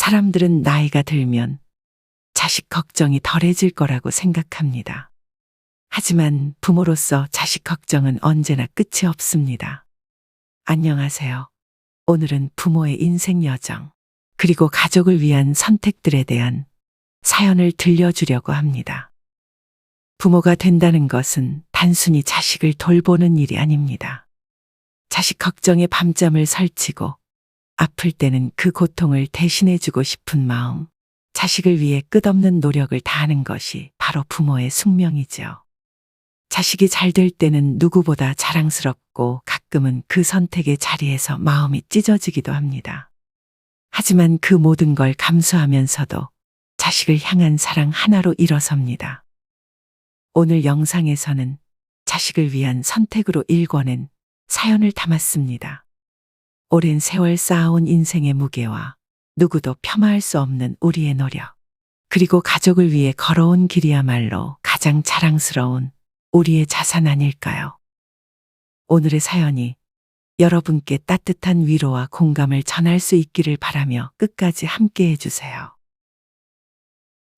사람들은 나이가 들면 자식 걱정이 덜해질 거라고 생각합니다. 하지만 부모로서 자식 걱정은 언제나 끝이 없습니다. 안녕하세요. 오늘은 부모의 인생 여정, 그리고 가족을 위한 선택들에 대한 사연을 들려주려고 합니다. 부모가 된다는 것은 단순히 자식을 돌보는 일이 아닙니다. 자식 걱정에 밤잠을 설치고 아플 때는 그 고통을 대신해주고 싶은 마음, 자식을 위해 끝없는 노력을 다하는 것이 바로 부모의 숙명이죠. 자식이 잘 될 때는 누구보다 자랑스럽고 가끔은 그 선택의 자리에서 마음이 찢어지기도 합니다. 하지만 그 모든 걸 감수하면서도 자식을 향한 사랑 하나로 일어섭니다. 오늘 영상에서는 자식을 위한 선택으로 일궈낸 사연을 담았습니다. 오랜 세월 쌓아온 인생의 무게와 누구도 폄하할 수 없는 우리의 노력, 그리고 가족을 위해 걸어온 길이야말로 가장 자랑스러운 우리의 자산 아닐까요? 오늘의 사연이 여러분께 따뜻한 위로와 공감을 전할 수 있기를 바라며 끝까지 함께 해주세요.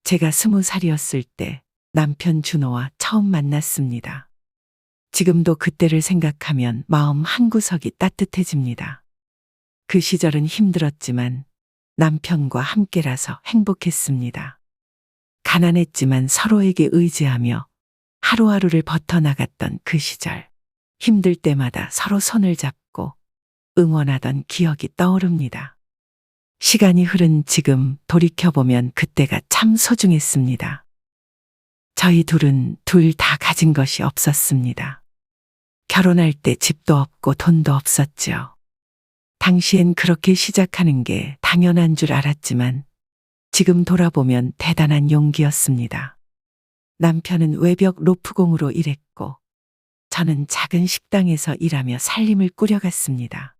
제가 20살이었을 때 남편 준호와 처음 만났습니다. 지금도 그때를 생각하면 마음 한구석이 따뜻해집니다. 그 시절은 힘들었지만 남편과 함께라서 행복했습니다. 가난했지만 서로에게 의지하며 하루하루를 버텨나갔던 그 시절. 힘들 때마다 서로 손을 잡고 응원하던 기억이 떠오릅니다. 시간이 흐른 지금 돌이켜보면 그때가 참 소중했습니다. 저희 둘은 둘 다 가진 것이 없었습니다. 결혼할 때 집도 없고 돈도 없었죠. 당시엔 그렇게 시작하는 게 당연한 줄 알았지만 지금 돌아보면 대단한 용기였습니다. 남편은 외벽 로프공으로 일했고 저는 작은 식당에서 일하며 살림을 꾸려갔습니다.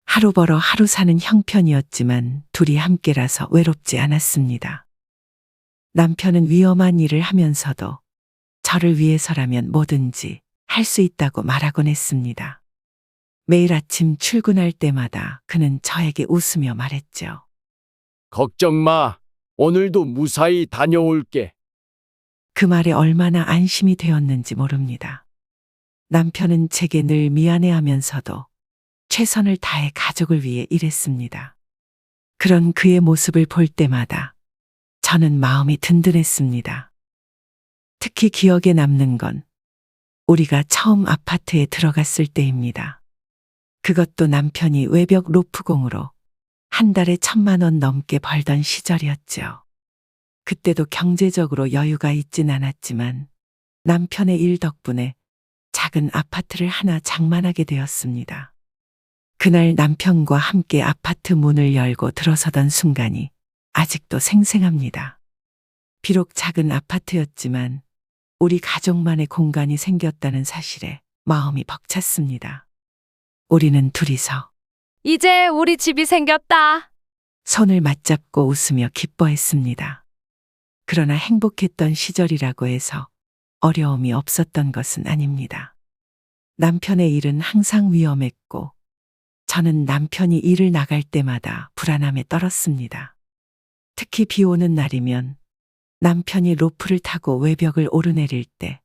하루 벌어 하루 사는 형편이었지만 둘이 함께라서 외롭지 않았습니다. 남편은 위험한 일을 하면서도 저를 위해서라면 뭐든지 할 수 있다고 말하곤 했습니다. 매일 아침 출근할 때마다 그는 저에게 웃으며 말했죠. 걱정 마. 오늘도 무사히 다녀올게. 그 말에 얼마나 안심이 되었는지 모릅니다. 남편은 제게 늘 미안해하면서도 최선을 다해 가족을 위해 일했습니다. 그런 그의 모습을 볼 때마다 저는 마음이 든든했습니다. 특히 기억에 남는 건 우리가 처음 아파트에 들어갔을 때입니다. 그것도 남편이 외벽 로프공으로 한 달에 1,000만 원 넘게 벌던 시절이었죠. 그때도 경제적으로 여유가 있진 않았지만 남편의 일 덕분에 작은 아파트를 하나 장만하게 되었습니다. 그날 남편과 함께 아파트 문을 열고 들어서던 순간이 아직도 생생합니다. 비록 작은 아파트였지만 우리 가족만의 공간이 생겼다는 사실에 마음이 벅찼습니다. 우리는 둘이서 이제 우리 집이 생겼다. 손을 맞잡고 웃으며 기뻐했습니다. 그러나 행복했던 시절이라고 해서 어려움이 없었던 것은 아닙니다. 남편의 일은 항상 위험했고 저는 남편이 일을 나갈 때마다 불안함에 떨었습니다. 특히 비 오는 날이면 남편이 로프를 타고 외벽을 오르내릴 때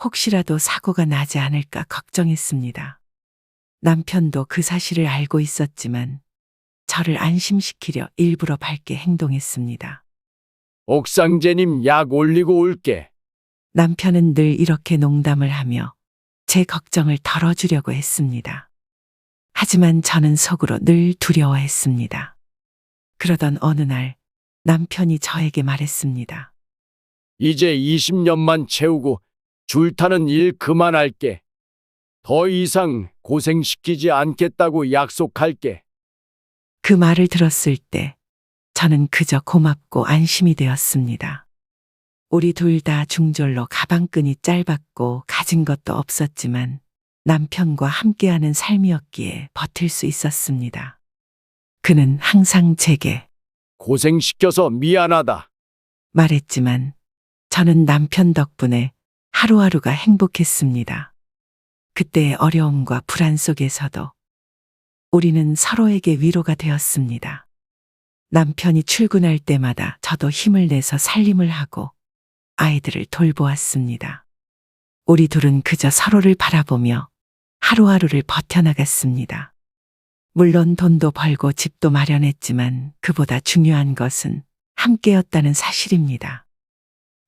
혹시라도 사고가 나지 않을까 걱정했습니다. 남편도 그 사실을 알고 있었지만 저를 안심시키려 일부러 밝게 행동했습니다. 옥상제님 약 올리고 올게. 남편은 늘 이렇게 농담을 하며 제 걱정을 덜어주려고 했습니다. 하지만 저는 속으로 늘 두려워했습니다. 그러던 어느 날 남편이 저에게 말했습니다. 이제 20년만 채우고 줄타는 일 그만할게. 더 이상 고생시키지 않겠다고 약속할게. 그 말을 들었을 때 저는 그저 고맙고 안심이 되었습니다. 우리 둘 다 중졸로 가방끈이 짧았고 가진 것도 없었지만 남편과 함께하는 삶이었기에 버틸 수 있었습니다. 그는 항상 제게 고생시켜서 미안하다. 말했지만 저는 남편 덕분에 하루하루가 행복했습니다. 그때의 어려움과 불안 속에서도 우리는 서로에게 위로가 되었습니다. 남편이 출근할 때마다 저도 힘을 내서 살림을 하고 아이들을 돌보았습니다. 우리 둘은 그저 서로를 바라보며 하루하루를 버텨나갔습니다. 물론 돈도 벌고 집도 마련했지만 그보다 중요한 것은 함께였다는 사실입니다.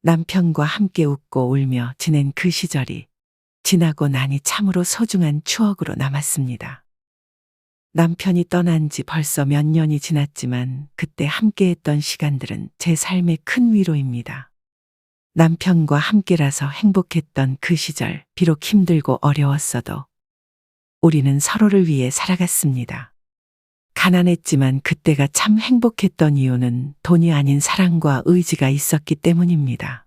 남편과 함께 웃고 울며 지낸 그 시절이 지나고 나니 참으로 소중한 추억으로 남았습니다. 남편이 떠난 지 벌써 몇 년이 지났지만 그때 함께했던 시간들은 제 삶의 큰 위로입니다. 남편과 함께라서 행복했던 그 시절, 비록 힘들고 어려웠어도 우리는 서로를 위해 살아갔습니다. 가난했지만 그때가 참 행복했던 이유는 돈이 아닌 사랑과 의지가 있었기 때문입니다.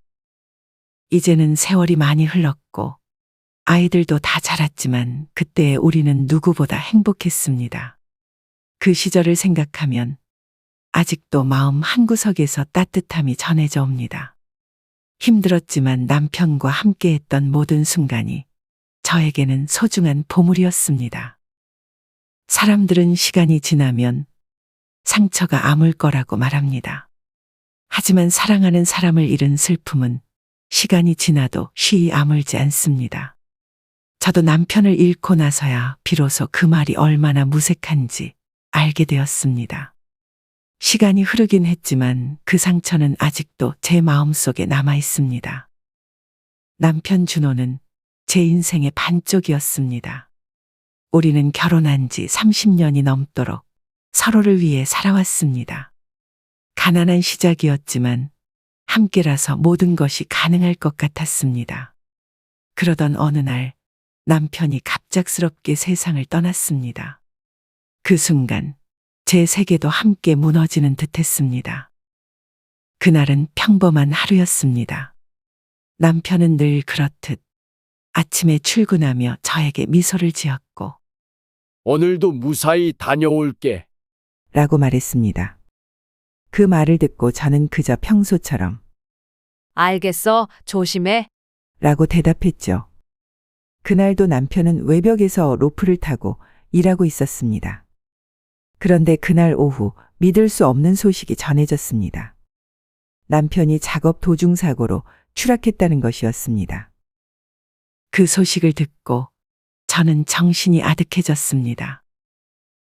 이제는 세월이 많이 흘렀고 아이들도 다 자랐지만 그때의 우리는 누구보다 행복했습니다. 그 시절을 생각하면 아직도 마음 한구석에서 따뜻함이 전해져 옵니다. 힘들었지만 남편과 함께했던 모든 순간이 저에게는 소중한 보물이었습니다. 사람들은 시간이 지나면 상처가 아물 거라고 말합니다. 하지만 사랑하는 사람을 잃은 슬픔은 시간이 지나도 쉬이 아물지 않습니다. 저도 남편을 잃고 나서야 비로소 그 말이 얼마나 무색한지 알게 되었습니다. 시간이 흐르긴 했지만 그 상처는 아직도 제 마음속에 남아 있습니다. 남편 준호는 제 인생의 반쪽이었습니다. 우리는 결혼한 지 30년이 넘도록 서로를 위해 살아왔습니다. 가난한 시작이었지만 함께라서 모든 것이 가능할 것 같았습니다. 그러던 어느 날 남편이 갑작스럽게 세상을 떠났습니다. 그 순간 제 세계도 함께 무너지는 듯했습니다. 그날은 평범한 하루였습니다. 남편은 늘 그렇듯 아침에 출근하며 저에게 미소를 지었고 오늘도 무사히 다녀올게. 라고 말했습니다. 그 말을 듣고 저는 그저 평소처럼 알겠어. 조심해. 라고 대답했죠. 그날도 남편은 외벽에서 로프를 타고 일하고 있었습니다. 그런데 그날 오후 믿을 수 없는 소식이 전해졌습니다. 남편이 작업 도중 사고로 추락했다는 것이었습니다. 그 소식을 듣고 저는 정신이 아득해졌습니다.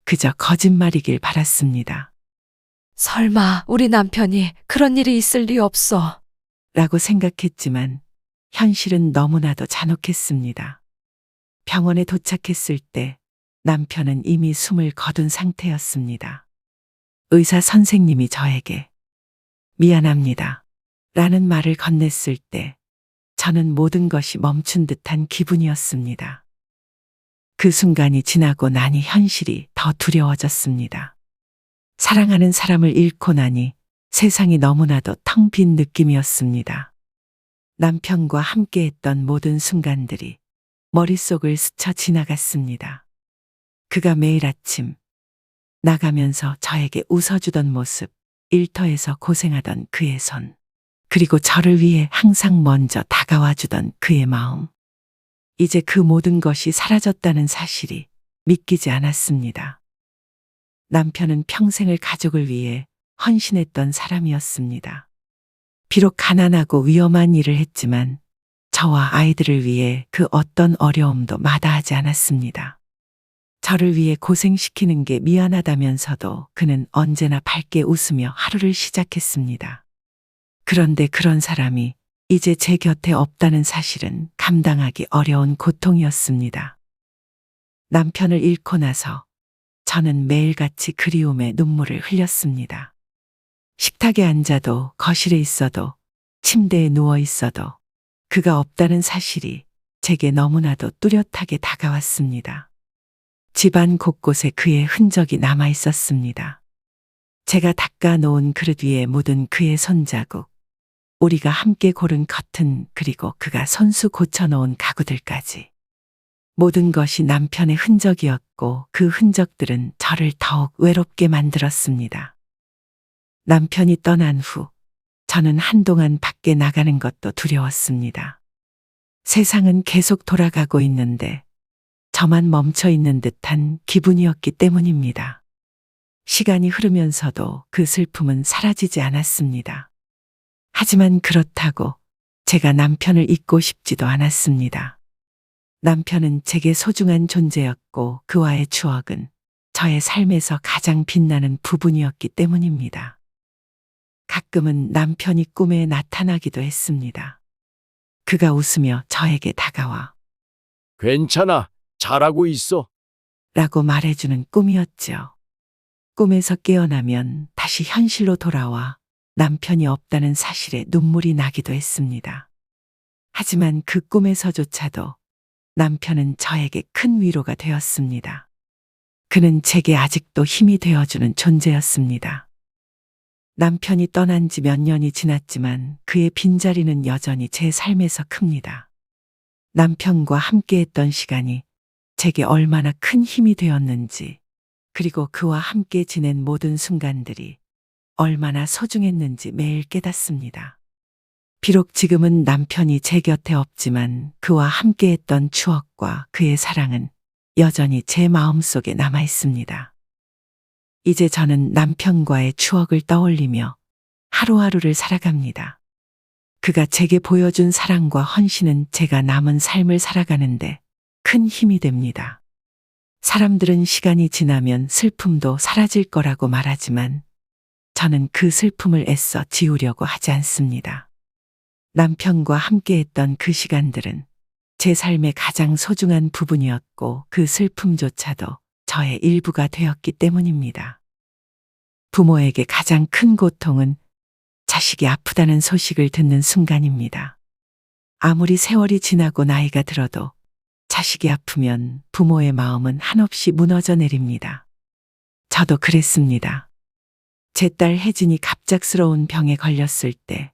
그저 거짓말이길 바랐습니다. 설마 우리 남편이 그런 일이 있을 리 없어. 라고 생각했지만 현실은 너무나도 잔혹했습니다. 병원에 도착했을 때 남편은 이미 숨을 거둔 상태였습니다. 의사 선생님이 저에게 미안합니다. 라는 말을 건넸을 때 저는 모든 것이 멈춘 듯한 기분이었습니다. 그 순간이 지나고 나니 현실이 더 두려워졌습니다. 사랑하는 사람을 잃고 나니 세상이 너무나도 텅 빈 느낌이었습니다. 남편과 함께했던 모든 순간들이 머릿속을 스쳐 지나갔습니다. 그가 매일 아침 나가면서 저에게 웃어주던 모습, 일터에서 고생하던 그의 손, 그리고 저를 위해 항상 먼저 다가와주던 그의 마음. 이제 그 모든 것이 사라졌다는 사실이 믿기지 않았습니다. 남편은 평생을 가족을 위해 헌신했던 사람이었습니다. 비록 가난하고 위험한 일을 했지만 저와 아이들을 위해 그 어떤 어려움도 마다하지 않았습니다. 저를 위해 고생시키는 게 미안하다면서도 그는 언제나 밝게 웃으며 하루를 시작했습니다. 그런데 그런 사람이 이제 제 곁에 없다는 사실은 감당하기 어려운 고통이었습니다. 남편을 잃고 나서 저는 매일같이 그리움의 눈물을 흘렸습니다. 식탁에 앉아도, 거실에 있어도, 침대에 누워 있어도 그가 없다는 사실이 제게 너무나도 뚜렷하게 다가왔습니다. 집안 곳곳에 그의 흔적이 남아 있었습니다. 제가 닦아 놓은 그릇 위에 묻은 그의 손자국, 우리가 함께 고른 커튼, 그리고 그가 손수 고쳐놓은 가구들까지. 모든 것이 남편의 흔적이었고 그 흔적들은 저를 더욱 외롭게 만들었습니다. 남편이 떠난 후 저는 한동안 밖에 나가는 것도 두려웠습니다. 세상은 계속 돌아가고 있는데 저만 멈춰 있는 듯한 기분이었기 때문입니다. 시간이 흐르면서도 그 슬픔은 사라지지 않았습니다. 하지만 그렇다고 제가 남편을 잊고 싶지도 않았습니다. 남편은 제게 소중한 존재였고 그와의 추억은 저의 삶에서 가장 빛나는 부분이었기 때문입니다. 가끔은 남편이 꿈에 나타나기도 했습니다. 그가 웃으며 저에게 다가와 괜찮아. 잘하고 있어. 라고 말해주는 꿈이었죠. 꿈에서 깨어나면 다시 현실로 돌아와 남편이 없다는 사실에 눈물이 나기도 했습니다. 하지만 그 꿈에서조차도 남편은 저에게 큰 위로가 되었습니다. 그는 제게 아직도 힘이 되어주는 존재였습니다. 남편이 떠난 지 몇 년이 지났지만 그의 빈자리는 여전히 제 삶에서 큽니다. 남편과 함께했던 시간이 제게 얼마나 큰 힘이 되었는지, 그리고 그와 함께 지낸 모든 순간들이 얼마나 소중했는지 매일 깨닫습니다. 비록 지금은 남편이 제 곁에 없지만 그와 함께했던 추억과 그의 사랑은 여전히 제 마음속에 남아 있습니다. 이제 저는 남편과의 추억을 떠올리며 하루하루를 살아갑니다. 그가 제게 보여준 사랑과 헌신은 제가 남은 삶을 살아가는데 큰 힘이 됩니다. 사람들은 시간이 지나면 슬픔도 사라질 거라고 말하지만 저는 그 슬픔을 애써 지우려고 하지 않습니다. 남편과 함께했던 그 시간들은 제 삶의 가장 소중한 부분이었고 그 슬픔조차도 저의 일부가 되었기 때문입니다. 부모에게 가장 큰 고통은 자식이 아프다는 소식을 듣는 순간입니다. 아무리 세월이 지나고 나이가 들어도 자식이 아프면 부모의 마음은 한없이 무너져 내립니다. 저도 그랬습니다. 제 딸 혜진이 갑작스러운 병에 걸렸을 때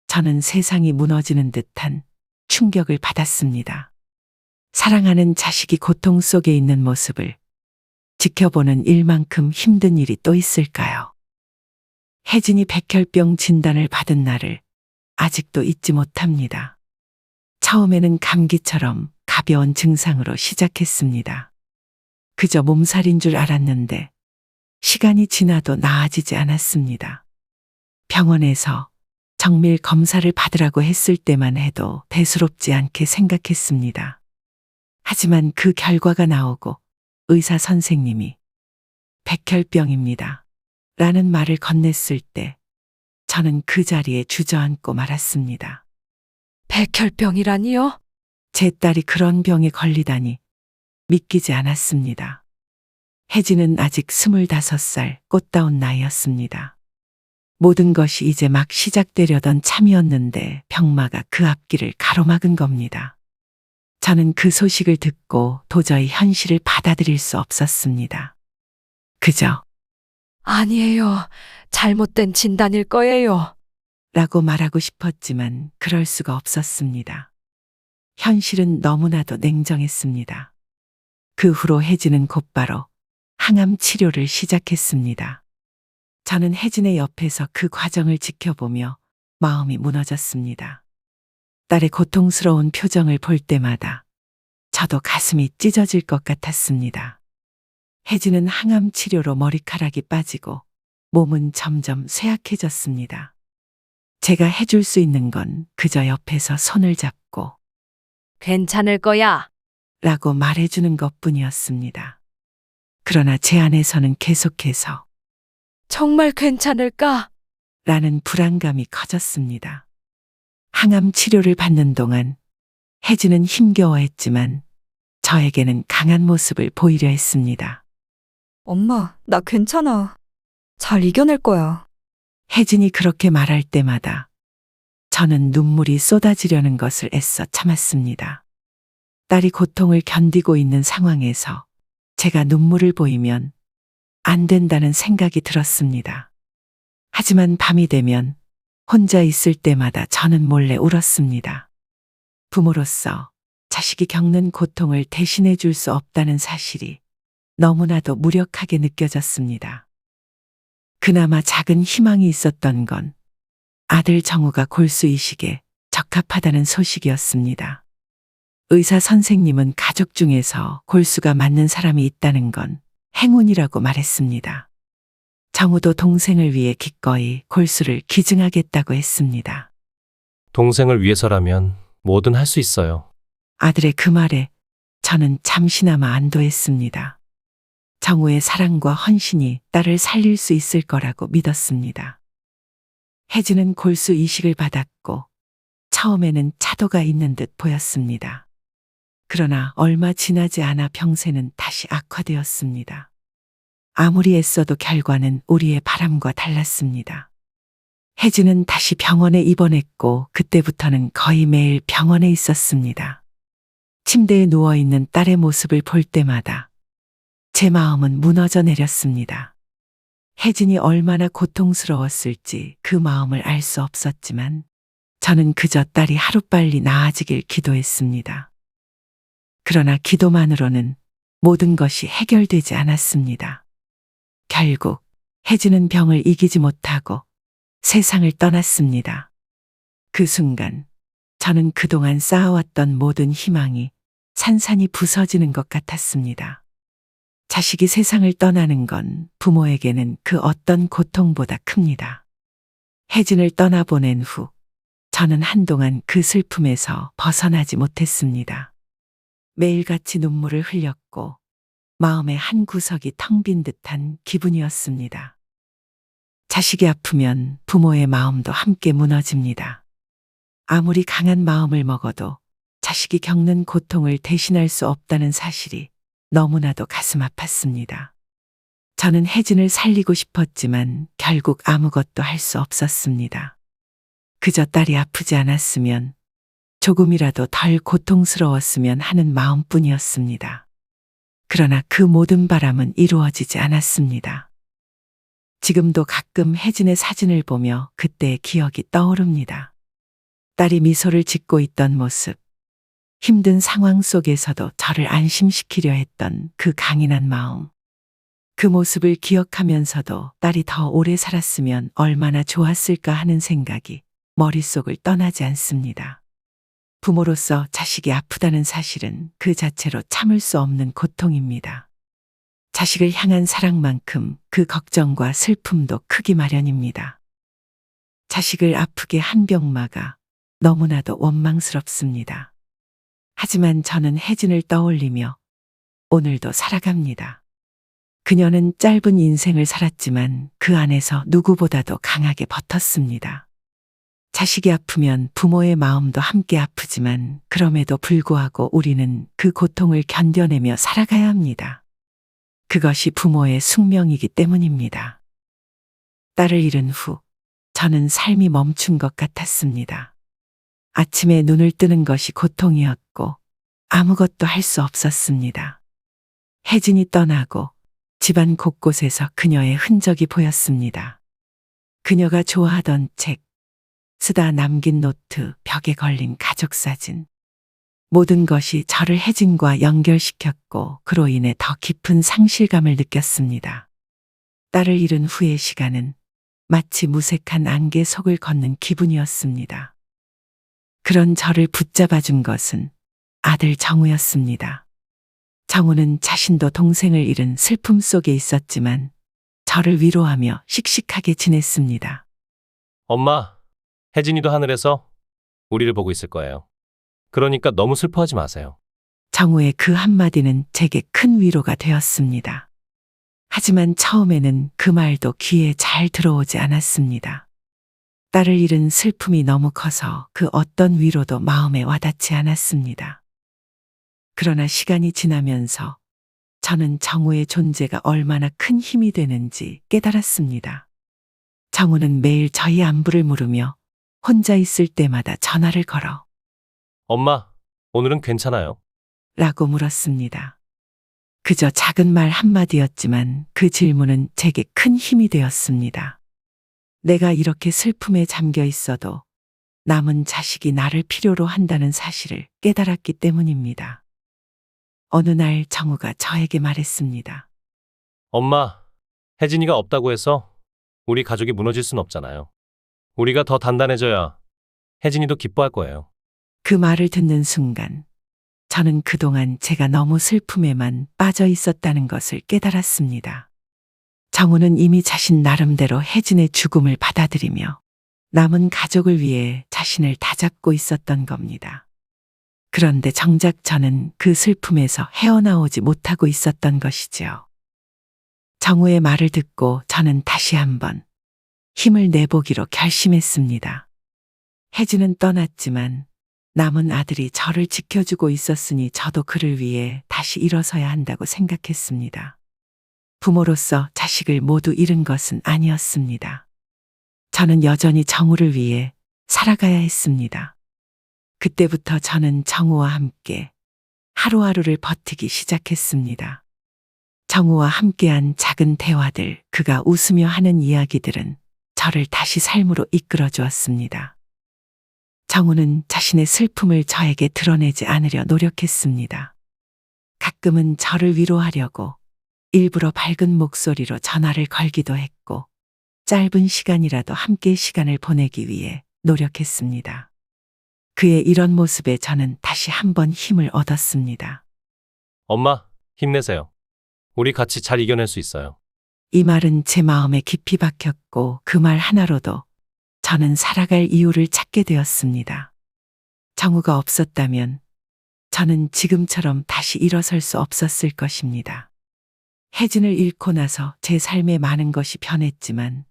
저는 세상이 무너지는 듯한 충격을 받았습니다. 사랑하는 자식이 고통 속에 있는 모습을 지켜보는 일만큼 힘든 일이 또 있을까요? 혜진이 백혈병 진단을 받은 날을 아직도 잊지 못합니다. 처음에는 감기처럼 가벼운 증상으로 시작했습니다. 그저 몸살인 줄 알았는데 시간이 지나도 나아지지 않았습니다. 병원에서 정밀 검사를 받으라고 했을 때만 해도 대수롭지 않게 생각했습니다. 하지만 그 결과가 나오고 의사 선생님이 백혈병입니다. 라는 말을 건넸을 때 저는 그 자리에 주저앉고 말았습니다. 백혈병이라니요? 제 딸이 그런 병에 걸리다니 믿기지 않았습니다. 혜진은 아직 25살 꽃다운 나이였습니다. 모든 것이 이제 막 시작되려던 참이었는데 병마가 그 앞길을 가로막은 겁니다. 저는 그 소식을 듣고 도저히 현실을 받아들일 수 없었습니다. 그저 아니에요. 잘못된 진단일 거예요. 라고 말하고 싶었지만 그럴 수가 없었습니다. 현실은 너무나도 냉정했습니다. 그 후로 혜진은 곧바로 항암 치료를 시작했습니다. 저는 혜진의 옆에서 그 과정을 지켜보며 마음이 무너졌습니다. 딸의 고통스러운 표정을 볼 때마다 저도 가슴이 찢어질 것 같았습니다. 혜진은 항암 치료로 머리카락이 빠지고 몸은 점점 쇠약해졌습니다. 제가 해줄 수 있는 건 그저 옆에서 손을 잡고 괜찮을 거야. 라고 말해주는 것뿐이었습니다. 그러나 제 안에서는 계속해서 정말 괜찮을까? 라는 불안감이 커졌습니다. 항암 치료를 받는 동안 혜진은 힘겨워했지만 저에게는 강한 모습을 보이려 했습니다. 엄마, 나 괜찮아. 잘 이겨낼 거야. 혜진이 그렇게 말할 때마다 저는 눈물이 쏟아지려는 것을 애써 참았습니다. 딸이 고통을 견디고 있는 상황에서 제가 눈물을 보이면 안 된다는 생각이 들었습니다. 하지만 밤이 되면 혼자 있을 때마다 저는 몰래 울었습니다. 부모로서 자식이 겪는 고통을 대신해 줄 수 없다는 사실이 너무나도 무력하게 느껴졌습니다. 그나마 작은 희망이 있었던 건 아들 정우가 골수 이식에 적합하다는 소식이었습니다. 의사 선생님은 가족 중에서 골수가 맞는 사람이 있다는 건 행운이라고 말했습니다. 정우도 동생을 위해 기꺼이 골수를 기증하겠다고 했습니다. 동생을 위해서라면 뭐든 할 수 있어요. 아들의 그 말에 저는 잠시나마 안도했습니다. 정우의 사랑과 헌신이 딸을 살릴 수 있을 거라고 믿었습니다. 혜진은 골수 이식을 받았고 처음에는 차도가 있는 듯 보였습니다. 그러나 얼마 지나지 않아 병세는 다시 악화되었습니다. 아무리 애써도 결과는 우리의 바람과 달랐습니다. 혜진은 다시 병원에 입원했고 그때부터는 거의 매일 병원에 있었습니다. 침대에 누워있는 딸의 모습을 볼 때마다 제 마음은 무너져 내렸습니다. 혜진이 얼마나 고통스러웠을지 그 마음을 알 수 없었지만 저는 그저 딸이 하루빨리 나아지길 기도했습니다. 그러나 기도만으로는 모든 것이 해결되지 않았습니다. 결국 혜진은 병을 이기지 못하고 세상을 떠났습니다. 그 순간 저는 그동안 쌓아왔던 모든 희망이 산산이 부서지는 것 같았습니다. 자식이 세상을 떠나는 건 부모에게는 그 어떤 고통보다 큽니다. 혜진을 떠나보낸 후 저는 한동안 그 슬픔에서 벗어나지 못했습니다. 매일같이 눈물을 흘렸고 마음의 한 구석이 텅 빈 듯한 기분이었습니다. 자식이 아프면 부모의 마음도 함께 무너집니다. 아무리 강한 마음을 먹어도 자식이 겪는 고통을 대신할 수 없다는 사실이 너무나도 가슴 아팠습니다. 저는 혜진을 살리고 싶었지만 결국 아무것도 할 수 없었습니다. 그저 딸이 아프지 않았으면 조금이라도 덜 고통스러웠으면 하는 마음뿐이었습니다. 그러나 그 모든 바람은 이루어지지 않았습니다. 지금도 가끔 혜진의 사진을 보며 그때의 기억이 떠오릅니다. 딸이 미소를 짓고 있던 모습, 힘든 상황 속에서도 저를 안심시키려 했던 그 강인한 마음. 그 모습을 기억하면서도 딸이 더 오래 살았으면 얼마나 좋았을까 하는 생각이 머릿속을 떠나지 않습니다. 부모로서 자식이 아프다는 사실은 그 자체로 참을 수 없는 고통입니다. 자식을 향한 사랑만큼 그 걱정과 슬픔도 크기 마련입니다. 자식을 아프게 한 병마가 너무나도 원망스럽습니다. 하지만 저는 혜진을 떠올리며 오늘도 살아갑니다. 그녀는 짧은 인생을 살았지만 그 안에서 누구보다도 강하게 버텼습니다. 자식이 아프면 부모의 마음도 함께 아프지만 그럼에도 불구하고 우리는 그 고통을 견뎌내며 살아가야 합니다. 그것이 부모의 숙명이기 때문입니다. 딸을 잃은 후 저는 삶이 멈춘 것 같았습니다. 아침에 눈을 뜨는 것이 고통이었고 아무것도 할 수 없었습니다. 혜진이 떠나고 집안 곳곳에서 그녀의 흔적이 보였습니다. 그녀가 좋아하던 책, 쓰다 남긴 노트, 벽에 걸린 가족 사진. 모든 것이 저를 혜진과 연결시켰고 그로 인해 더 깊은 상실감을 느꼈습니다. 딸을 잃은 후의 시간은 마치 무색한 안개 속을 걷는 기분이었습니다. 그런 저를 붙잡아준 것은 아들 정우였습니다. 정우는 자신도 동생을 잃은 슬픔 속에 있었지만 저를 위로하며 씩씩하게 지냈습니다. 엄마, 혜진이도 하늘에서 우리를 보고 있을 거예요. 그러니까 너무 슬퍼하지 마세요. 정우의 그 한마디는 제게 큰 위로가 되었습니다. 하지만 처음에는 그 말도 귀에 잘 들어오지 않았습니다. 딸을 잃은 슬픔이 너무 커서 그 어떤 위로도 마음에 와닿지 않았습니다. 그러나 시간이 지나면서 저는 정우의 존재가 얼마나 큰 힘이 되는지 깨달았습니다. 정우는 매일 저희 안부를 물으며 혼자 있을 때마다 전화를 걸어 엄마, 오늘은 괜찮아요? 라고 물었습니다. 그저 작은 말 한마디였지만 그 질문은 제게 큰 힘이 되었습니다. 내가 이렇게 슬픔에 잠겨 있어도 남은 자식이 나를 필요로 한다는 사실을 깨달았기 때문입니다. 어느 날 정우가 저에게 말했습니다. 엄마, 혜진이가 없다고 해서 우리 가족이 무너질 순 없잖아요. 우리가 더 단단해져야 혜진이도 기뻐할 거예요. 그 말을 듣는 순간 저는 그동안 제가 너무 슬픔에만 빠져 있었다는 것을 깨달았습니다. 정우는 이미 자신 나름대로 혜진의 죽음을 받아들이며 남은 가족을 위해 자신을 다잡고 있었던 겁니다. 그런데 정작 저는 그 슬픔에서 헤어나오지 못하고 있었던 것이지요. 정우의 말을 듣고 저는 다시 한번 힘을 내보기로 결심했습니다. 혜진은 떠났지만 남은 아들이 저를 지켜주고 있었으니 저도 그를 위해 다시 일어서야 한다고 생각했습니다. 부모로서 자식을 모두 잃은 것은 아니었습니다. 저는 여전히 정우를 위해 살아가야 했습니다. 그때부터 저는 정우와 함께 하루하루를 버티기 시작했습니다. 정우와 함께한 작은 대화들, 그가 웃으며 하는 이야기들은 저를 다시 삶으로 이끌어 주었습니다. 정우는 자신의 슬픔을 저에게 드러내지 않으려 노력했습니다. 가끔은 저를 위로하려고 일부러 밝은 목소리로 전화를 걸기도 했고, 짧은 시간이라도 함께 시간을 보내기 위해 노력했습니다. 그의 이런 모습에 저는 다시 한번 힘을 얻었습니다. 엄마, 힘내세요. 우리 같이 잘 이겨낼 수 있어요. 이 말은 제 마음에 깊이 박혔고 그 말 하나로도 저는 살아갈 이유를 찾게 되었습니다. 정우가 없었다면 저는 지금처럼 다시 일어설 수 없었을 것입니다. 혜진을 잃고 나서 제 삶에 많은 것이 변했지만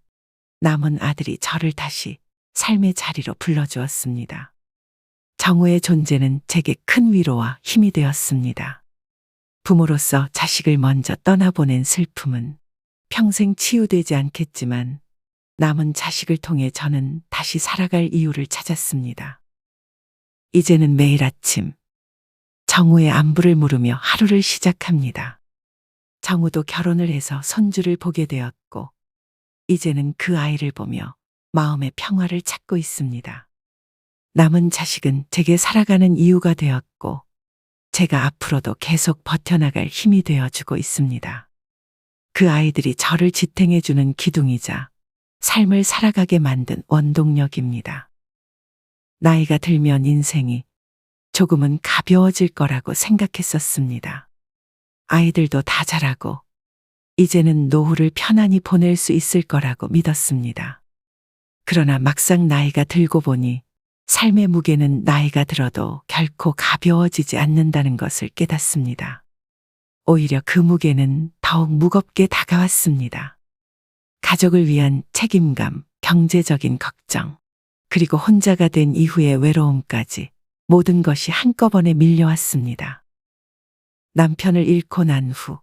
남은 아들이 저를 다시 삶의 자리로 불러주었습니다. 정우의 존재는 제게 큰 위로와 힘이 되었습니다. 부모로서 자식을 먼저 떠나보낸 슬픔은 평생 치유되지 않겠지만 남은 자식을 통해 저는 다시 살아갈 이유를 찾았습니다. 이제는 매일 아침 정우의 안부를 물으며 하루를 시작합니다. 정우도 결혼을 해서 손주를 보게 되었고 이제는 그 아이를 보며 마음의 평화를 찾고 있습니다. 남은 자식은 제게 살아가는 이유가 되었고 제가 앞으로도 계속 버텨나갈 힘이 되어주고 있습니다. 그 아이들이 저를 지탱해주는 기둥이자 삶을 살아가게 만든 원동력입니다. 나이가 들면 인생이 조금은 가벼워질 거라고 생각했었습니다. 아이들도 다 자라고 이제는 노후를 편안히 보낼 수 있을 거라고 믿었습니다. 그러나 막상 나이가 들고 보니 삶의 무게는 나이가 들어도 결코 가벼워지지 않는다는 것을 깨닫습니다. 오히려 그 무게는 더욱 무겁게 다가왔습니다. 가족을 위한 책임감, 경제적인 걱정, 그리고 혼자가 된 이후의 외로움까지 모든 것이 한꺼번에 밀려왔습니다. 남편을 잃고 난 후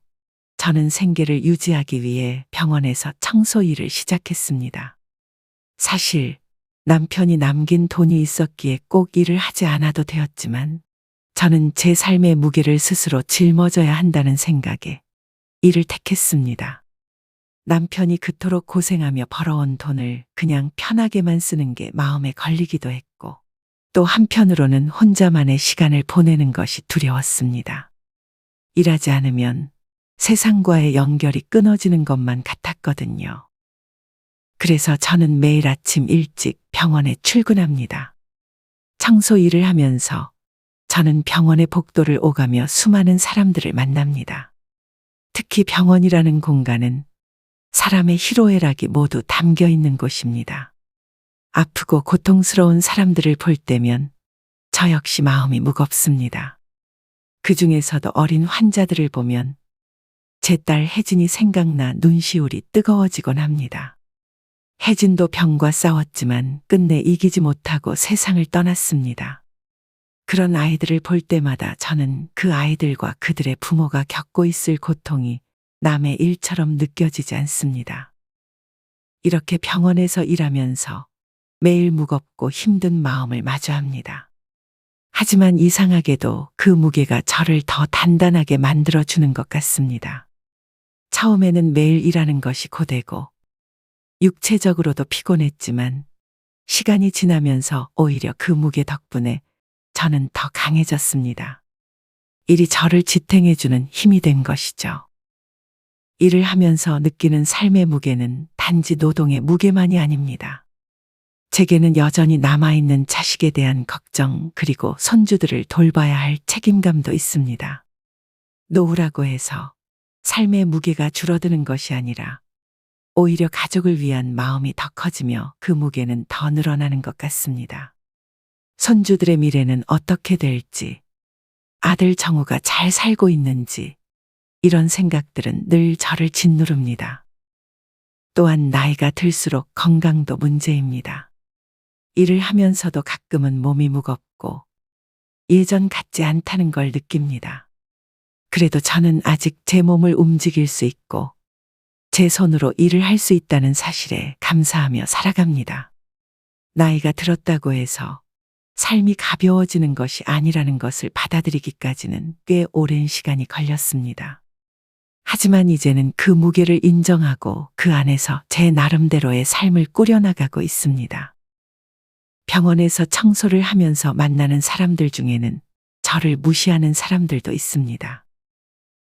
저는 생계를 유지하기 위해 병원에서 청소 일을 시작했습니다. 사실 남편이 남긴 돈이 있었기에 꼭 일을 하지 않아도 되었지만 저는 제 삶의 무게를 스스로 짊어져야 한다는 생각에 일을 택했습니다. 남편이 그토록 고생하며 벌어온 돈을 그냥 편하게만 쓰는 게 마음에 걸리기도 했고 또 한편으로는 혼자만의 시간을 보내는 것이 두려웠습니다. 일하지 않으면 세상과의 연결이 끊어지는 것만 같았거든요. 그래서 저는 매일 아침 일찍 병원에 출근합니다. 청소 일을 하면서 저는 병원의 복도를 오가며 수많은 사람들을 만납니다. 특히 병원이라는 공간은 사람의 희로애락이 모두 담겨 있는 곳입니다. 아프고 고통스러운 사람들을 볼 때면 저 역시 마음이 무겁습니다. 그 중에서도 어린 환자들을 보면 제 딸 혜진이 생각나 눈시울이 뜨거워지곤 합니다. 혜진도 병과 싸웠지만 끝내 이기지 못하고 세상을 떠났습니다. 그런 아이들을 볼 때마다 저는 그 아이들과 그들의 부모가 겪고 있을 고통이 남의 일처럼 느껴지지 않습니다. 이렇게 병원에서 일하면서 매일 무겁고 힘든 마음을 마주합니다. 하지만 이상하게도 그 무게가 저를 더 단단하게 만들어주는 것 같습니다. 처음에는 매일 일하는 것이 고되고 육체적으로도 피곤했지만 시간이 지나면서 오히려 그 무게 덕분에 저는 더 강해졌습니다. 일이 저를 지탱해주는 힘이 된 것이죠. 일을 하면서 느끼는 삶의 무게는 단지 노동의 무게만이 아닙니다. 제게는 여전히 남아있는 자식에 대한 걱정 그리고 손주들을 돌봐야 할 책임감도 있습니다. 노후라고 해서 삶의 무게가 줄어드는 것이 아니라 오히려 가족을 위한 마음이 더 커지며 그 무게는 더 늘어나는 것 같습니다. 손주들의 미래는 어떻게 될지, 아들 정우가 잘 살고 있는지, 이런 생각들은 늘 저를 짓누릅니다. 또한 나이가 들수록 건강도 문제입니다. 일을 하면서도 가끔은 몸이 무겁고 예전 같지 않다는 걸 느낍니다. 그래도 저는 아직 제 몸을 움직일 수 있고 제 손으로 일을 할 수 있다는 사실에 감사하며 살아갑니다. 나이가 들었다고 해서 삶이 가벼워지는 것이 아니라는 것을 받아들이기까지는 꽤 오랜 시간이 걸렸습니다. 하지만 이제는 그 무게를 인정하고 그 안에서 제 나름대로의 삶을 꾸려나가고 있습니다. 병원에서 청소를 하면서 만나는 사람들 중에는 저를 무시하는 사람들도 있습니다.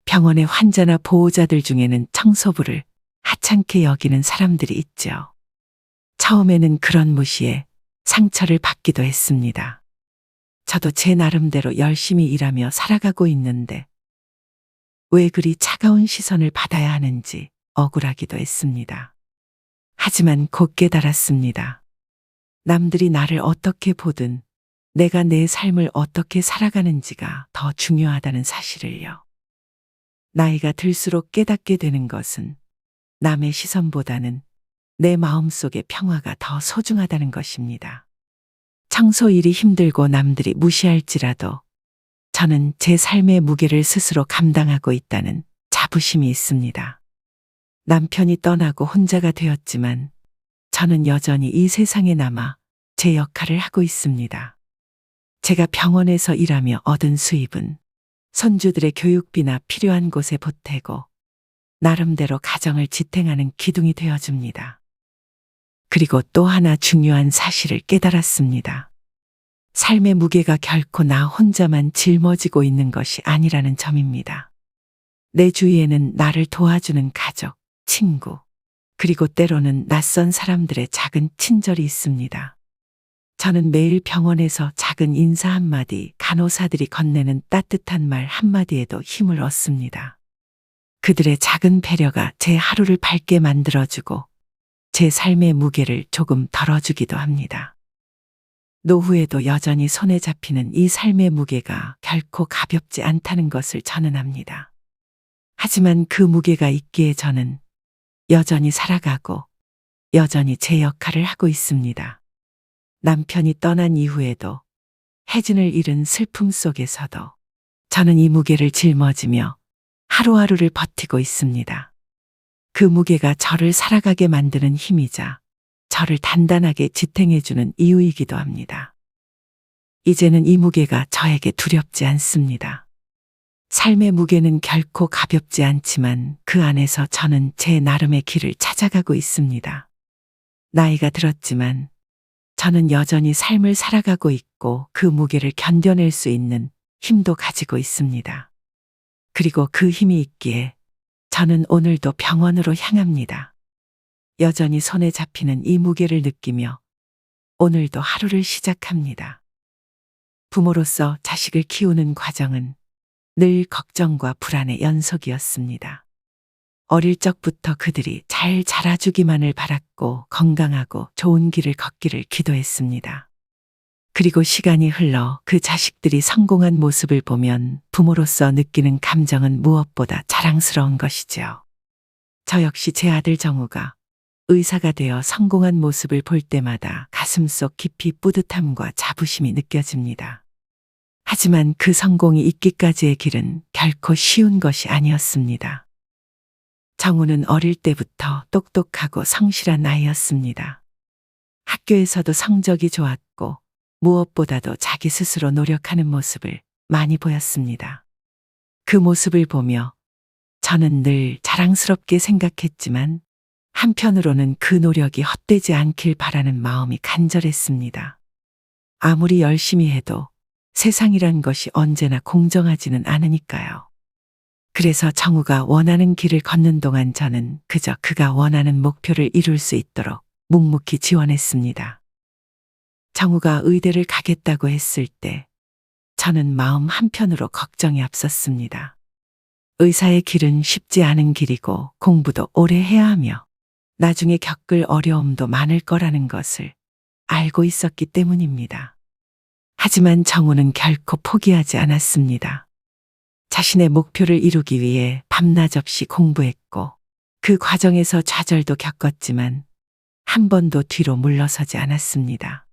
병원의 환자나 보호자들 중에는 청소부를 하찮게 여기는 사람들이 있죠. 처음에는 그런 무시에 상처를 받기도 했습니다. 저도 제 나름대로 열심히 일하며 살아가고 있는데 왜 그리 차가운 시선을 받아야 하는지 억울하기도 했습니다. 하지만 곧 깨달았습니다. 남들이 나를 어떻게 보든 내가 내 삶을 어떻게 살아가는지가 더 중요하다는 사실을요. 나이가 들수록 깨닫게 되는 것은 남의 시선보다는 내 마음속의 평화가 더 소중하다는 것입니다. 청소 일이 힘들고 남들이 무시할지라도 저는 제 삶의 무게를 스스로 감당하고 있다는 자부심이 있습니다. 남편이 떠나고 혼자가 되었지만 저는 여전히 이 세상에 남아 제 역할을 하고 있습니다. 제가 병원에서 일하며 얻은 수입은 손주들의 교육비나 필요한 곳에 보태고 나름대로 가정을 지탱하는 기둥이 되어줍니다. 그리고 또 하나 중요한 사실을 깨달았습니다. 삶의 무게가 결코 나 혼자만 짊어지고 있는 것이 아니라는 점입니다. 내 주위에는 나를 도와주는 가족, 친구, 그리고 때로는 낯선 사람들의 작은 친절이 있습니다. 저는 매일 병원에서 작은 인사 한마디, 간호사들이 건네는 따뜻한 말 한마디에도 힘을 얻습니다. 그들의 작은 배려가 제 하루를 밝게 만들어주고 제 삶의 무게를 조금 덜어주기도 합니다. 노후에도 여전히 손에 잡히는 이 삶의 무게가 결코 가볍지 않다는 것을 저는 압니다. 하지만 그 무게가 있기에 저는 여전히 살아가고 여전히 제 역할을 하고 있습니다. 남편이 떠난 이후에도 혜진을 잃은 슬픔 속에서도 저는 이 무게를 짊어지며 하루하루를 버티고 있습니다. 그 무게가 저를 살아가게 만드는 힘이자 저를 단단하게 지탱해주는 이유이기도 합니다. 이제는 이 무게가 저에게 두렵지 않습니다. 삶의 무게는 결코 가볍지 않지만 그 안에서 저는 제 나름의 길을 찾아가고 있습니다. 나이가 들었지만 저는 여전히 삶을 살아가고 있고 그 무게를 견뎌낼 수 있는 힘도 가지고 있습니다. 그리고 그 힘이 있기에 저는 오늘도 병원으로 향합니다. 여전히 손에 잡히는 이 무게를 느끼며 오늘도 하루를 시작합니다. 부모로서 자식을 키우는 과정은 늘 걱정과 불안의 연속이었습니다. 어릴 적부터 그들이 잘 자라주기만을 바랐고 건강하고 좋은 길을 걷기를 기도했습니다. 그리고 시간이 흘러 그 자식들이 성공한 모습을 보면 부모로서 느끼는 감정은 무엇보다 자랑스러운 것이죠. 저 역시 제 아들 정우가 의사가 되어 성공한 모습을 볼 때마다 가슴속 깊이 뿌듯함과 자부심이 느껴집니다. 하지만 그 성공이 있기까지의 길은 결코 쉬운 것이 아니었습니다. 정우는 어릴 때부터 똑똑하고 성실한 아이였습니다. 학교에서도 성적이 좋았고 무엇보다도 자기 스스로 노력하는 모습을 많이 보였습니다. 그 모습을 보며 저는 늘 자랑스럽게 생각했지만 한편으로는 그 노력이 헛되지 않길 바라는 마음이 간절했습니다. 아무리 열심히 해도 세상이란 것이 언제나 공정하지는 않으니까요. 그래서 정우가 원하는 길을 걷는 동안 저는 그저 그가 원하는 목표를 이룰 수 있도록 묵묵히 지원했습니다. 정우가 의대를 가겠다고 했을 때 저는 마음 한편으로 걱정이 앞섰습니다. 의사의 길은 쉽지 않은 길이고 공부도 오래 해야 하며 나중에 겪을 어려움도 많을 거라는 것을 알고 있었기 때문입니다. 하지만 정우는 결코 포기하지 않았습니다. 자신의 목표를 이루기 위해 밤낮 없이 공부했고 그 과정에서 좌절도 겪었지만 한 번도 뒤로 물러서지 않았습니다.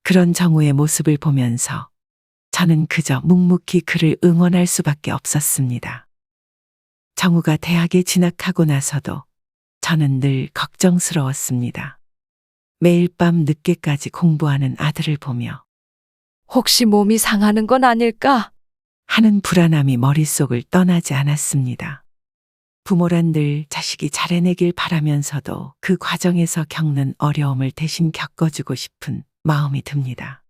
그런 정우의 모습을 보면서 저는 그저 묵묵히 그를 응원할 수밖에 없었습니다. 정우가 대학에 진학하고 나서도 저는 늘 걱정스러웠습니다. 매일 밤 늦게까지 공부하는 아들을 보며 혹시 몸이 상하는 건 아닐까? 하는 불안함이 머릿속을 떠나지 않았습니다. 부모란 늘 자식이 잘해내길 바라면서도 그 과정에서 겪는 어려움을 대신 겪어주고 싶은 마음이 듭니다.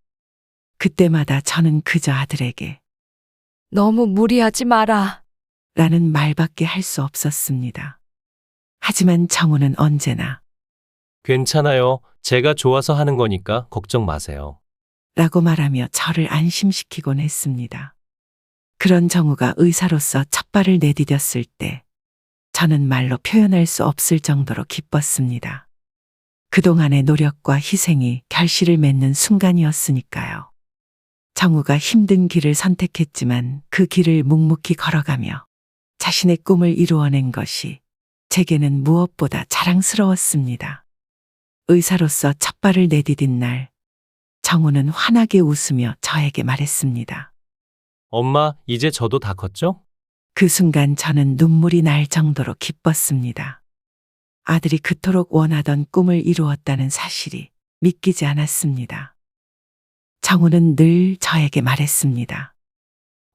그때마다 저는 그저 아들에게 너무 무리하지 마라. 라는 말밖에 할 수 없었습니다. 하지만 정우는 언제나 괜찮아요. 제가 좋아서 하는 거니까 걱정 마세요. 라고 말하며 저를 안심시키곤 했습니다. 그런 정우가 의사로서 첫 발을 내디뎠을 때 저는 말로 표현할 수 없을 정도로 기뻤습니다. 그동안의 노력과 희생이 결실을 맺는 순간이었으니까요. 정우가 힘든 길을 선택했지만 그 길을 묵묵히 걸어가며 자신의 꿈을 이루어낸 것이 제게는 무엇보다 자랑스러웠습니다. 의사로서 첫 발을 내디딘 날, 정우는 환하게 웃으며 저에게 말했습니다. 엄마, 이제 저도 다 컸죠? 그 순간 저는 눈물이 날 정도로 기뻤습니다. 아들이 그토록 원하던 꿈을 이루었다는 사실이 믿기지 않았습니다. 정우는 늘 저에게 말했습니다.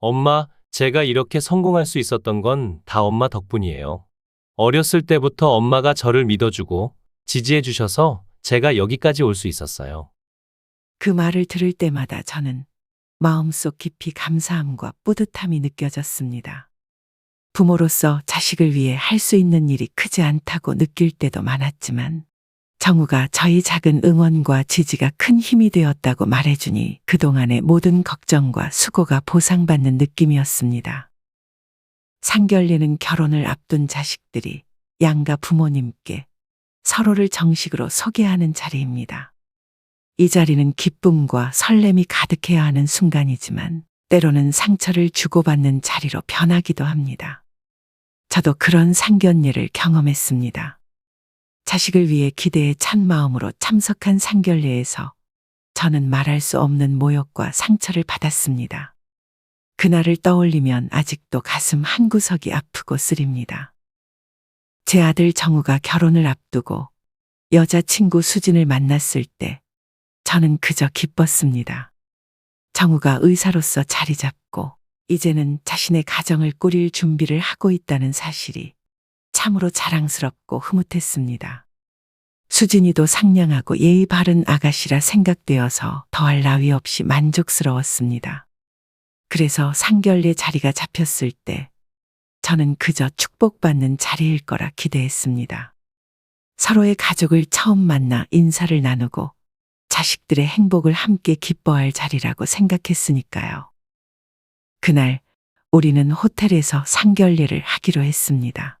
엄마, 제가 이렇게 성공할 수 있었던 건 다 엄마 덕분이에요. 어렸을 때부터 엄마가 저를 믿어주고 지지해 주셔서 제가 여기까지 올 수 있었어요. 그 말을 들을 때마다 저는 마음속 깊이 감사함과 뿌듯함이 느껴졌습니다. 부모로서 자식을 위해 할 수 있는 일이 크지 않다고 느낄 때도 많았지만 정우가 저희 작은 응원과 지지가 큰 힘이 되었다고 말해주니 그동안의 모든 걱정과 수고가 보상받는 느낌이었습니다. 상견례는 결혼을 앞둔 자식들이 양가 부모님께 서로를 정식으로 소개하는 자리입니다. 이 자리는 기쁨과 설렘이 가득해야 하는 순간이지만 때로는 상처를 주고받는 자리로 변하기도 합니다. 저도 그런 상견례를 경험했습니다. 자식을 위해 기대에 찬 마음으로 참석한 상견례에서 저는 말할 수 없는 모욕과 상처를 받았습니다. 그날을 떠올리면 아직도 가슴 한구석이 아프고 쓰립니다. 제 아들 정우가 결혼을 앞두고 여자친구 수진을 만났을 때 저는 그저 기뻤습니다. 정우가 의사로서 자리 잡고 이제는 자신의 가정을 꾸릴 준비를 하고 있다는 사실이 참으로 자랑스럽고 흐뭇했습니다. 수진이도 상냥하고 예의 바른 아가씨라 생각되어서 더할 나위 없이 만족스러웠습니다. 그래서 상견례 자리가 잡혔을 때 저는 그저 축복받는 자리일 거라 기대했습니다. 서로의 가족을 처음 만나 인사를 나누고 자식들의 행복을 함께 기뻐할 자리라고 생각했으니까요. 그날 우리는 호텔에서 상견례를 하기로 했습니다.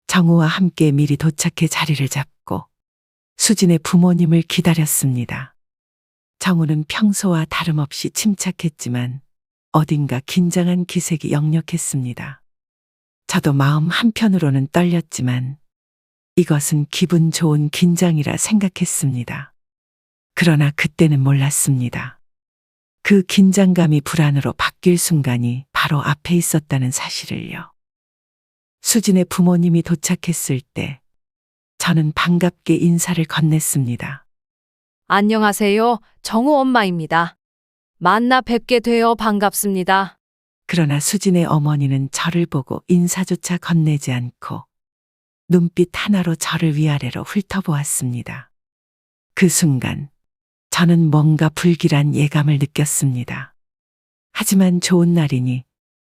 정우와 함께 미리 도착해 자리를 잡고 수진의 부모님을 기다렸습니다. 정우는 평소와 다름없이 침착했지만 어딘가 긴장한 기색이 역력했습니다. 저도 마음 한편으로는 떨렸지만 이것은 기분 좋은 긴장이라 생각했습니다. 그러나 그때는 몰랐습니다. 그 긴장감이 불안으로 바뀔 순간이 바로 앞에 있었다는 사실을요. 수진의 부모님이 도착했을 때 저는 반갑게 인사를 건넸습니다. 안녕하세요. 정우 엄마입니다. 만나 뵙게 되어 반갑습니다. 그러나 수진의 어머니는 저를 보고 인사조차 건네지 않고 눈빛 하나로 저를 위아래로 훑어보았습니다. 그 순간 저는 뭔가 불길한 예감을 느꼈습니다. 하지만 좋은 날이니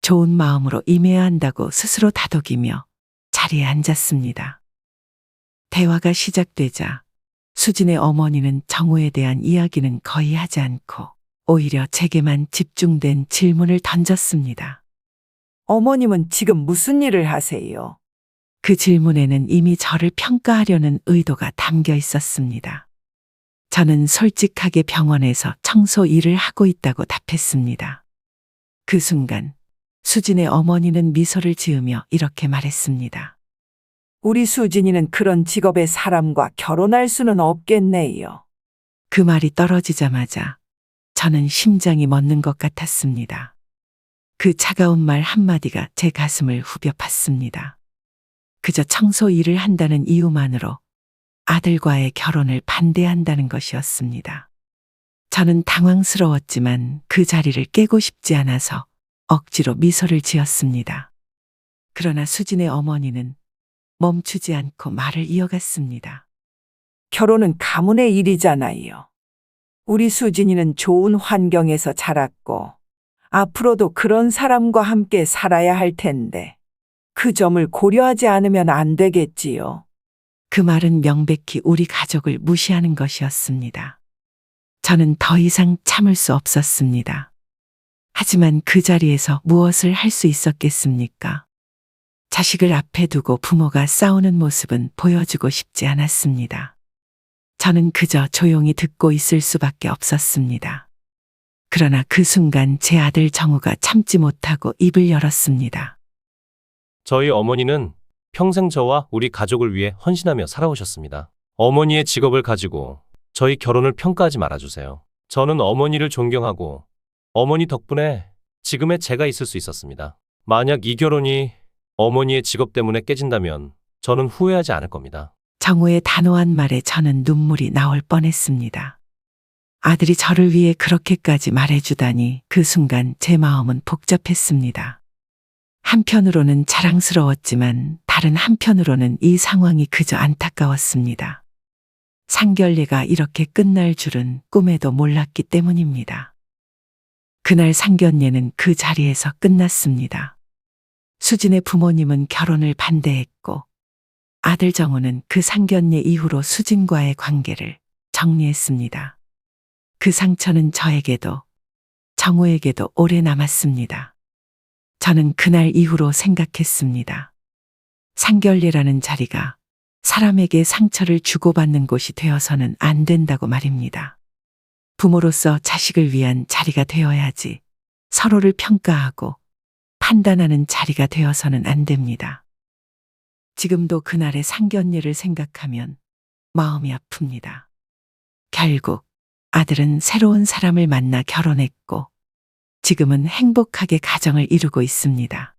좋은 마음으로 임해야 한다고 스스로 다독이며 자리에 앉았습니다. 대화가 시작되자 수진의 어머니는 정우에 대한 이야기는 거의 하지 않고 오히려 제게만 집중된 질문을 던졌습니다. 어머님은 지금 무슨 일을 하세요? 그 질문에는 이미 저를 평가하려는 의도가 담겨 있었습니다. 저는 솔직하게 병원에서 청소 일을 하고 있다고 답했습니다. 그 순간 수진의 어머니는 미소를 지으며 이렇게 말했습니다. 우리 수진이는 그런 직업의 사람과 결혼할 수는 없겠네요. 그 말이 떨어지자마자 저는 심장이 멎는 것 같았습니다. 그 차가운 말 한마디가 제 가슴을 후벼 팠습니다. 그저 청소 일을 한다는 이유만으로 아들과의 결혼을 반대한다는 것이었습니다. 저는 당황스러웠지만 그 자리를 깨고 싶지 않아서 억지로 미소를 지었습니다. 그러나 수진의 어머니는 멈추지 않고 말을 이어갔습니다. 결혼은 가문의 일이잖아요. 우리 수진이는 좋은 환경에서 자랐고 앞으로도 그런 사람과 함께 살아야 할 텐데 그 점을 고려하지 않으면 안 되겠지요. 그 말은 명백히 우리 가족을 무시하는 것이었습니다. 저는 더 이상 참을 수 없었습니다. 하지만 그 자리에서 무엇을 할 수 있었겠습니까? 자식을 앞에 두고 부모가 싸우는 모습은 보여주고 싶지 않았습니다. 저는 그저 조용히 듣고 있을 수밖에 없었습니다. 그러나 그 순간 제 아들 정우가 참지 못하고 입을 열었습니다. 저희 어머니는 평생 저와 우리 가족을 위해 헌신하며 살아오셨습니다. 어머니의 직업을 가지고 저희 결혼을 평가하지 말아주세요. 저는 어머니를 존경하고 어머니 덕분에 지금의 제가 있을 수 있었습니다. 만약 이 결혼이 어머니의 직업 때문에 깨진다면 저는 후회하지 않을 겁니다. 정우의 단호한 말에 저는 눈물이 나올 뻔했습니다. 아들이 저를 위해 그렇게까지 말해주다니 그 순간 제 마음은 복잡했습니다. 한편으로는 자랑스러웠지만 다른 한편으로는 이 상황이 그저 안타까웠습니다. 상견례가 이렇게 끝날 줄은 꿈에도 몰랐기 때문입니다. 그날 상견례는 그 자리에서 끝났습니다. 수진의 부모님은 결혼을 반대했고 아들 정우는 그 상견례 이후로 수진과의 관계를 정리했습니다. 그 상처는 저에게도 정우에게도 오래 남았습니다. 저는 그날 이후로 생각했습니다. 상견례라는 자리가 사람에게 상처를 주고받는 곳이 되어서는 안 된다고 말입니다. 부모로서 자식을 위한 자리가 되어야지 서로를 평가하고 판단하는 자리가 되어서는 안 됩니다. 지금도 그날의 상견례를 생각하면 마음이 아픕니다. 결국 아들은 새로운 사람을 만나 결혼했고 지금은 행복하게 가정을 이루고 있습니다.